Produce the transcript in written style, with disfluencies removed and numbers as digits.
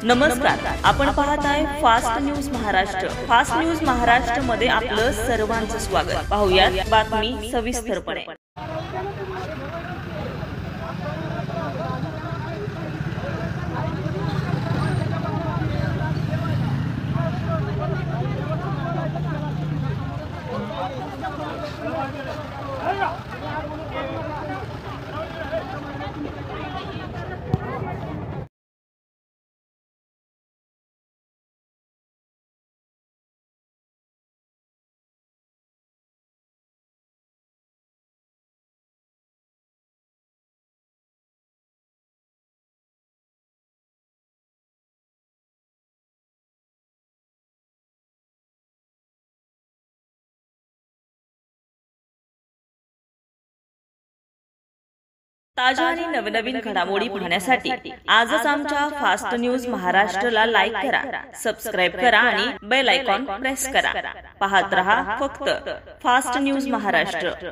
नमस्कार, आपण पाहत आहे fast news Maharashtra. Fast news Maharashtra मध्ये आपलं सर्वांचं स्वागत। पाहूयात बातमी सविस्तरपणे। ताज्या आणि नवनवीन घडामोडी पाहण्यासाठी आजच आमच्या फास्ट न्यूज महाराष्ट्रला लाईक करा, सबस्क्राइब करा आणि बेल आयकॉन प्रेस करा। पाहत रहा फक्त फास्ट न्यूज महाराष्ट्र।